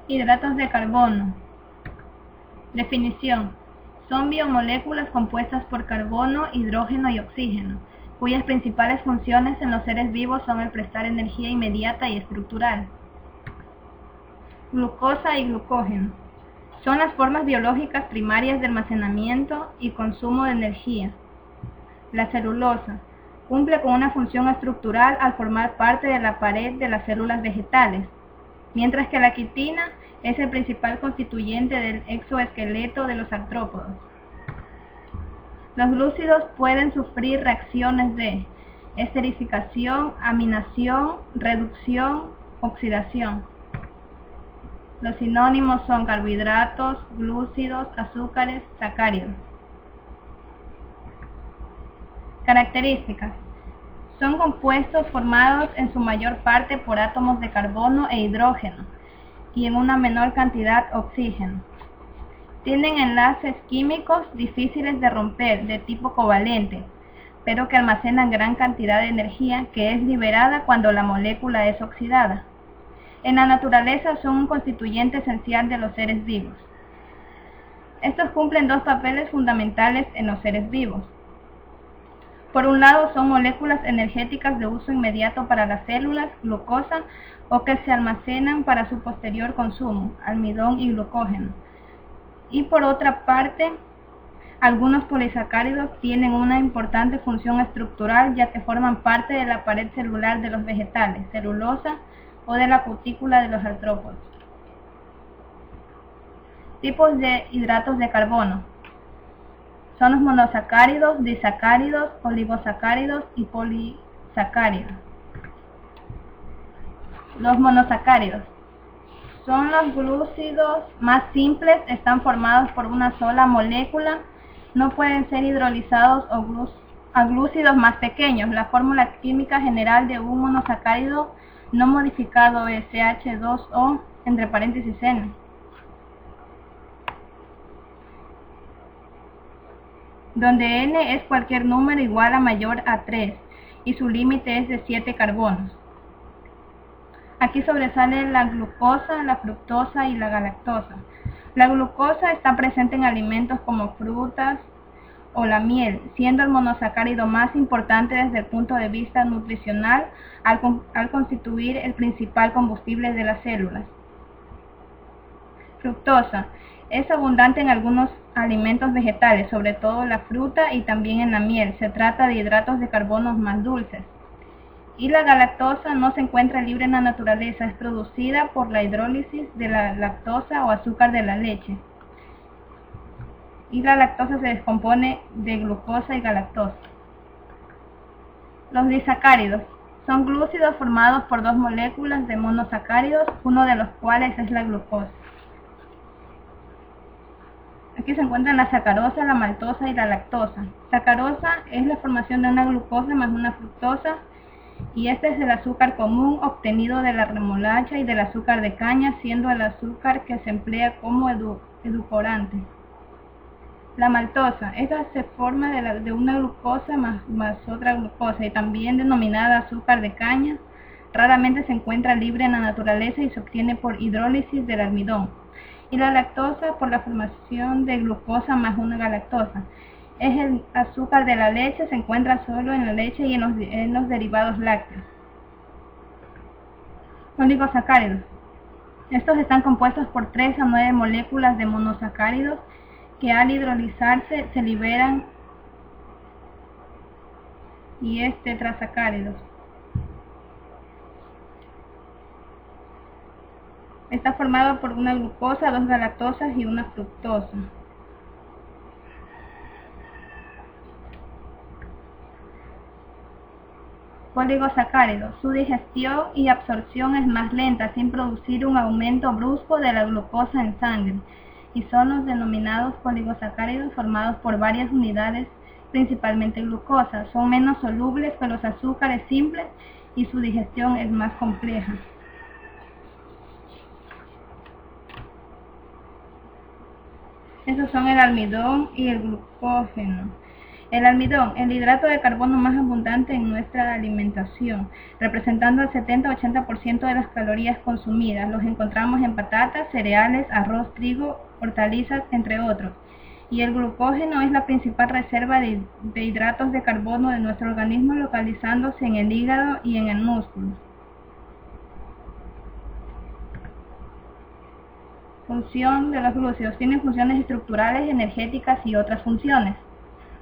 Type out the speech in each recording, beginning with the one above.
Hidratos de carbono. Definición. Son biomoléculas compuestas por carbono, hidrógeno y oxígeno, cuyas principales funciones en los seres vivos son el prestar energía inmediata y estructural. Glucosa y glucógeno. Son las formas biológicas primarias de almacenamiento y consumo de energía. La celulosa. Cumple con una función estructural al formar parte de la pared de las células vegetales, mientras que la quitina es el principal constituyente del exoesqueleto de los artrópodos. Los glúcidos pueden sufrir reacciones de esterificación, aminación, reducción, oxidación. Los sinónimos son carbohidratos, glúcidos, azúcares, sacáridos. Características. Son compuestos formados en su mayor parte por átomos de carbono e hidrógeno y en una menor cantidad oxígeno. Tienen enlaces químicos difíciles de romper de tipo covalente, pero que almacenan gran cantidad de energía que es liberada cuando la molécula es oxidada. En la naturaleza son un constituyente esencial de los seres vivos. Estos cumplen dos papeles fundamentales en los seres vivos. Por un lado, son moléculas energéticas de uso inmediato para las células, glucosa, o que se almacenan para su posterior consumo, almidón y glucógeno. Y por otra parte, algunos polisacáridos tienen una importante función estructural, ya que forman parte de la pared celular de los vegetales, celulosa, o de la cutícula de los artrópodos. Tipos de hidratos de carbono. Son los monosacáridos, disacáridos, oligosacáridos y polisacáridos. Los monosacáridos son los glúcidos más simples, están formados por una sola molécula, no pueden ser hidrolizados a glúcidos más pequeños. La fórmula química general de un monosacárido no modificado es CH2O entre paréntesis N. Donde N es cualquier número igual a mayor a 3 y su límite es de 7 carbonos. Aquí sobresale la glucosa, la fructosa y la galactosa. La glucosa está presente en alimentos como frutas o la miel, siendo el monosacárido más importante desde el punto de vista nutricional al constituir el principal combustible de las células. Fructosa. Es abundante en algunos alimentos vegetales, sobre todo la fruta y también en la miel. Se trata de hidratos de carbono más dulces. Y la galactosa no se encuentra libre en la naturaleza, es producida por la hidrólisis de la lactosa o azúcar de la leche. Y la lactosa se descompone de glucosa y galactosa. Los disacáridos son glúcidos formados por dos moléculas de monosacáridos, uno de los cuales es la glucosa. Aquí se encuentran la sacarosa, la maltosa y la lactosa. Sacarosa es la formación de una glucosa más una fructosa, y este es el azúcar común obtenido de la remolacha y del azúcar de caña, siendo el azúcar que se emplea como edulcorante. La maltosa, esta se forma de una glucosa más otra glucosa y también denominada azúcar de caña. Raramente se encuentra libre en la naturaleza y se obtiene por hidrólisis del almidón. Y la lactosa por la formación de glucosa más una galactosa. Es el azúcar de la leche, se encuentra solo en la leche y en los derivados lácteos. Oligosacáridos. Estos están compuestos por 3 a 9 moléculas de monosacáridos que al hidrolizarse se liberan y es tetrasacáridos. Está formado por una glucosa, 2 galactosas y una fructosa. Oligosacáridos. Su digestión y absorción es más lenta, sin producir un aumento brusco de la glucosa en sangre, y son los denominados oligosacáridos formados por varias unidades, principalmente glucosa. Son menos solubles que los azúcares simples y su digestión es más compleja. Esos son el almidón y el glucógeno. El almidón, el hidrato de carbono más abundante en nuestra alimentación, representando el 70-80% de las calorías consumidas. Los encontramos en patatas, cereales, arroz, trigo, hortalizas, entre otros. Y el glucógeno es la principal reserva de hidratos de carbono de nuestro organismo, localizándose en el hígado y en el músculo. Función de los glúcidos. Tienen funciones estructurales, energéticas y otras funciones.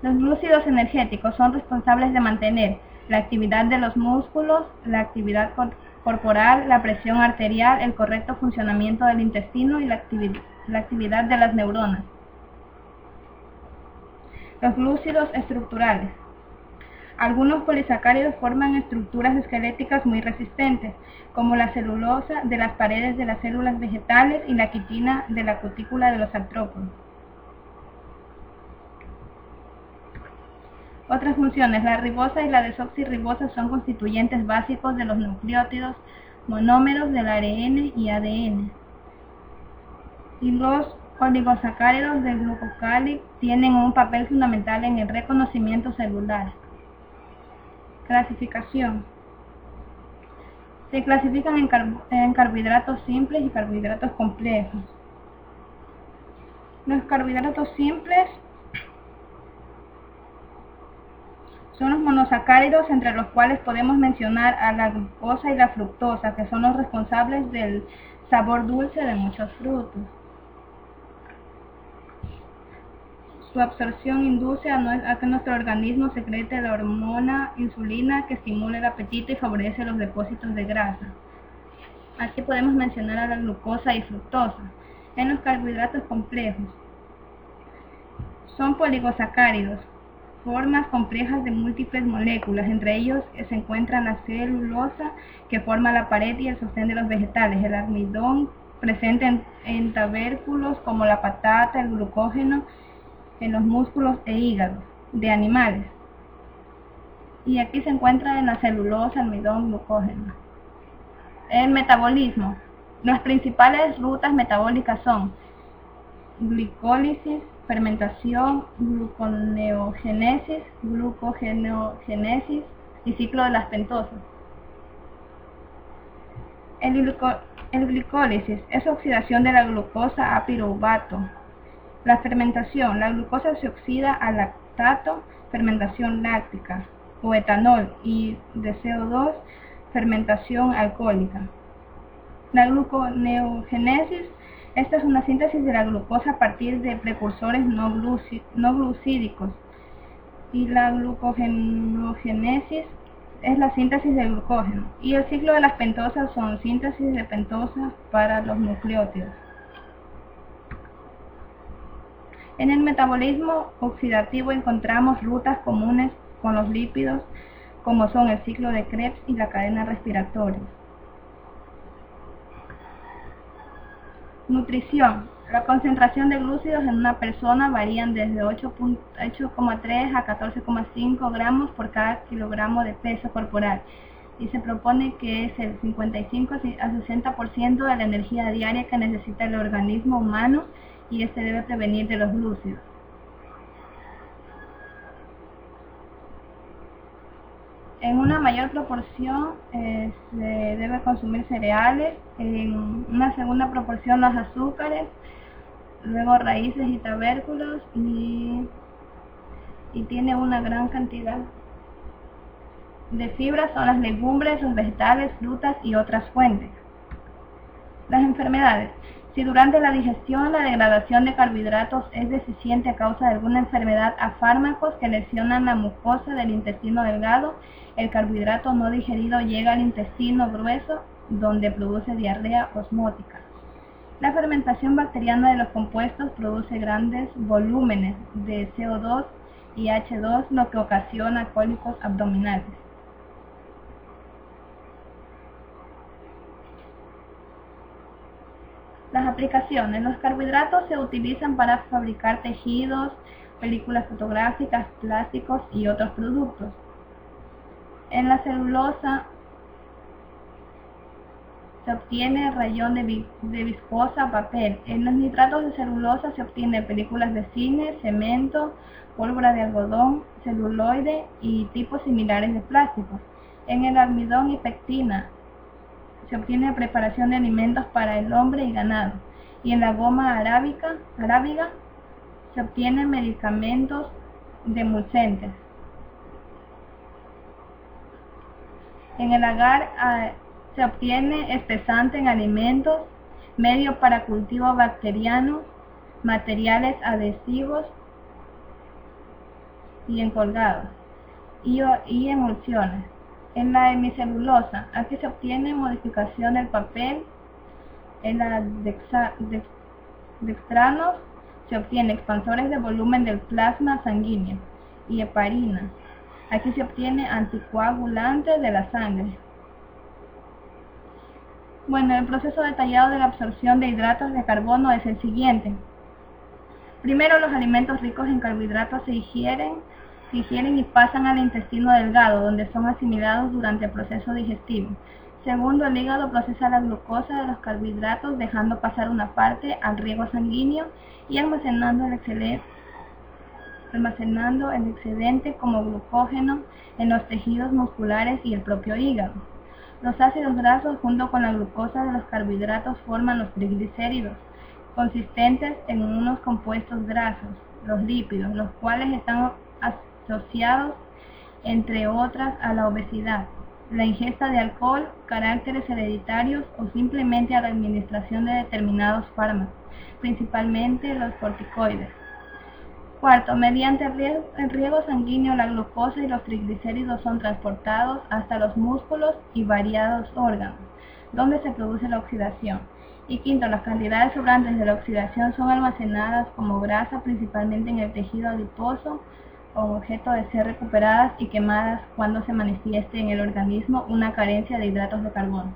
Los glúcidos energéticos son responsables de mantener la actividad de los músculos, la actividad corporal, la presión arterial, el correcto funcionamiento del intestino y la actividad de las neuronas. Los glúcidos estructurales. Algunos polisacáridos forman estructuras esqueléticas muy resistentes, como la celulosa de las paredes de las células vegetales y la quitina de la cutícula de los artrópodos. Otras funciones. La ribosa y la desoxirribosa son constituyentes básicos de los nucleótidos monómeros del ARN y ADN. Y los oligosacáridos del glucocálido tienen un papel fundamental en el reconocimiento celular. Clasificación. Se clasifican en carbohidratos simples y carbohidratos complejos. Los carbohidratos simples son los monosacáridos, entre los cuales podemos mencionar a la glucosa y la fructosa, que son los responsables del sabor dulce de muchos frutos. Su absorción induce a que nuestro organismo secrete la hormona insulina, que estimula el apetito y favorece los depósitos de grasa. Aquí podemos mencionar a la glucosa y fructosa. En los carbohidratos complejos son poligosacáridos, formas complejas de múltiples moléculas. Entre ellos se encuentran la celulosa, que forma la pared y el sostén de los vegetales, el almidón presente en tubérculos como la patata, el glucógeno en los músculos e hígados de animales. Y aquí se encuentra en la celulosa, almidón, glucógeno. El metabolismo. Las principales rutas metabólicas son glicólisis, fermentación, gluconeogénesis, glucogenogénesis y ciclo de las pentosas. El glicólisis es oxidación de la glucosa a piruvato. La fermentación. La glucosa se oxida a lactato, fermentación láctica, o etanol, y de CO2, fermentación alcohólica. La gluconeogénesis. Esta es una síntesis de la glucosa a partir de precursores no glucídicos. Y la glucogenogénesis es la síntesis del glucógeno. Y el ciclo de las pentosas son síntesis de pentosas para los nucleótidos. En el metabolismo oxidativo encontramos rutas comunes con los lípidos, como son el ciclo de Krebs y la cadena respiratoria. Nutrición. La concentración de glúcidos en una persona varían desde 8,3 a 14,5 gramos por cada kilogramo de peso corporal, y se propone que es el 55 a 60% de la energía diaria que necesita el organismo humano, y este debe provenir de los glúcidos. En una mayor proporción se debe consumir cereales, en una segunda proporción los azúcares, luego raíces y tubérculos, y tiene una gran cantidad de fibras, son las legumbres, los vegetales, frutas y otras fuentes. Las enfermedades. Si durante la digestión la degradación de carbohidratos es deficiente a causa de alguna enfermedad a fármacos que lesionan la mucosa del intestino delgado, el carbohidrato no digerido llega al intestino grueso, donde produce diarrea osmótica. La fermentación bacteriana de los compuestos produce grandes volúmenes de CO2 y H2, lo que ocasiona cólicos abdominales. Las aplicaciones. Los carbohidratos se utilizan para fabricar tejidos, películas fotográficas, plásticos y otros productos. En la celulosa se obtiene rayón de viscosa, papel. En los nitratos de celulosa se obtiene películas de cine, cemento, pólvora de algodón, celuloide y tipos similares de plásticos. En el almidón y pectina se obtiene preparación de alimentos para el hombre y ganado. Y en la goma arábiga se obtienen medicamentos demulcentes. En el agar se obtiene espesante en alimentos, medio para cultivo bacteriano, materiales adhesivos y en colgados, y emulsiones. En la hemicelulosa, aquí se obtiene modificación del papel. En la dextranos se obtiene expansores de volumen del plasma sanguíneo y heparina. Aquí se obtiene anticoagulante de la sangre. Bueno, el proceso detallado de la absorción de hidratos de carbono es el siguiente. Primero, los alimentos ricos en carbohidratos se digieren y pasan al intestino delgado, donde son asimilados durante el proceso digestivo. Segundo, el hígado procesa la glucosa de los carbohidratos, dejando pasar una parte al riego sanguíneo y almacenando el excedente como glucógeno en los tejidos musculares y el propio hígado. Los ácidos grasos junto con la glucosa de los carbohidratos forman los triglicéridos, consistentes en unos compuestos grasos, los lípidos, los cuales están asociados, entre otras, a la obesidad, la ingesta de alcohol, caracteres hereditarios o simplemente a la administración de determinados fármacos, principalmente los corticoides. Cuarto, mediante el riego sanguíneo, la glucosa y los triglicéridos son transportados hasta los músculos y variados órganos, donde se produce la oxidación. Y quinto, las cantidades sobrantes de la oxidación son almacenadas como grasa, principalmente en el tejido adiposo, con objeto de ser recuperadas y quemadas cuando se manifieste en el organismo una carencia de hidratos de carbono.